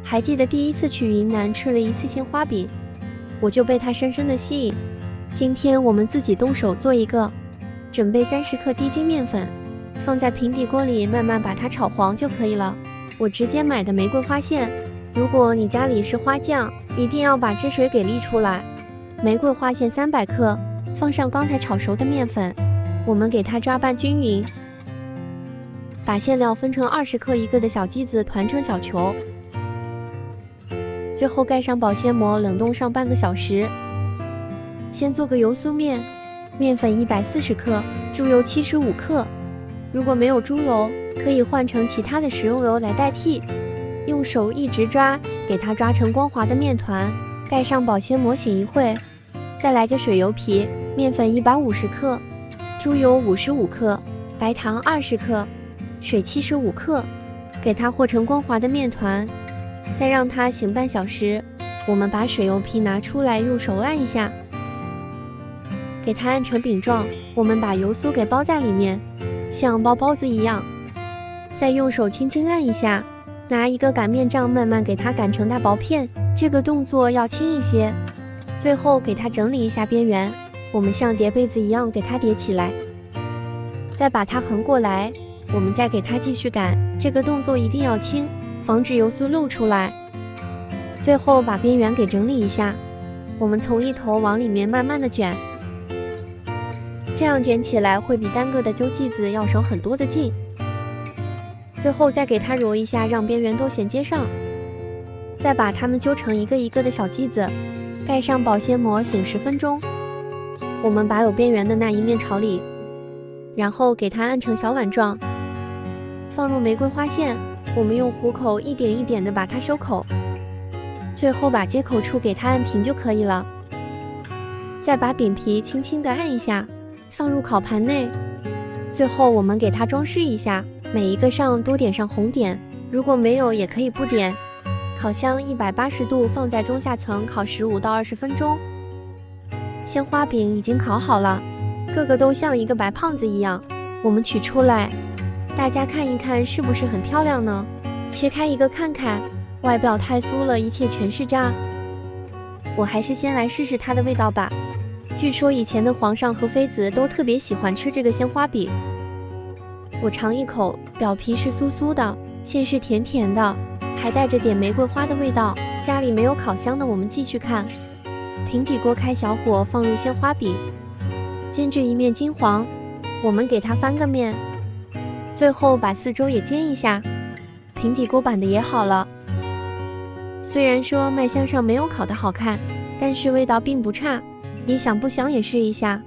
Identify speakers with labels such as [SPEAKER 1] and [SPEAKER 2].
[SPEAKER 1] 还记得第一次去云南吃了一次鲜花饼，我就被它深深的吸引。今天我们自己动手做一个，准备30克低筋面粉，放在平底锅里慢慢把它炒黄就可以了。我直接买的玫瑰花馅，如果你家里是花酱，一定要把汁水给沥出来。玫瑰花馅300克，放上刚才炒熟的面粉，我们给它抓拌均匀。把馅料分成20克一个的小剂子团成小球，最后盖上保鲜膜，冷冻上半个小时。先做个油酥面，面粉140克，猪油75克。如果没有猪油，可以换成其他的食用油来代替。用手一直抓，给它抓成光滑的面团，盖上保鲜膜醒一会。再来个水油皮，面粉150克，猪油55克，白糖20克，水75克，给它和成光滑的面团。再让它醒半小时。我们把水油皮拿出来，用手按一下，给它按成饼状。我们把油酥给包在里面，像包包子一样。再用手轻轻按一下，拿一个擀面杖慢慢给它擀成大薄片，这个动作要轻一些。最后给它整理一下边缘，我们像叠被子一样给它叠起来，再把它横过来，我们再给它继续擀，这个动作一定要轻，防止油酥漏出来。最后把边缘给整理一下，我们从一头往里面慢慢的卷，这样卷起来会比单个的揪剂子要省很多的劲。最后再给它揉一下，让边缘都衔接上，再把它们揪成一个一个的小剂子，盖上保鲜膜醒10分钟。我们把有边缘的那一面朝里，然后给它按成小碗状，放入玫瑰花馅。我们用虎口一点一点的把它收口，最后把接口处给它按平就可以了。再把饼皮轻轻的按一下，放入烤盘内。最后我们给它装饰一下，每一个上都点上红点，如果没有也可以不点。烤箱180度放在中下层烤15到20分钟。鲜花饼已经烤好了，个个都像一个白胖子一样。我们取出来，大家看一看是不是很漂亮呢？切开一个看看，外表太酥了，一切全是渣。我还是先来试试它的味道吧。据说以前的皇上和妃子都特别喜欢吃这个鲜花饼。我尝一口，表皮是酥酥的，馅是甜甜的，还带着点玫瑰花的味道。家里没有烤箱的，我们继续看。平底锅开小火，放入鲜花饼，煎至一面金黄，我们给它翻个面，最后把四周也煎一下。平底锅版的也好了。虽然说卖相上没有烤的好看，但是味道并不差，你想不想也试一下？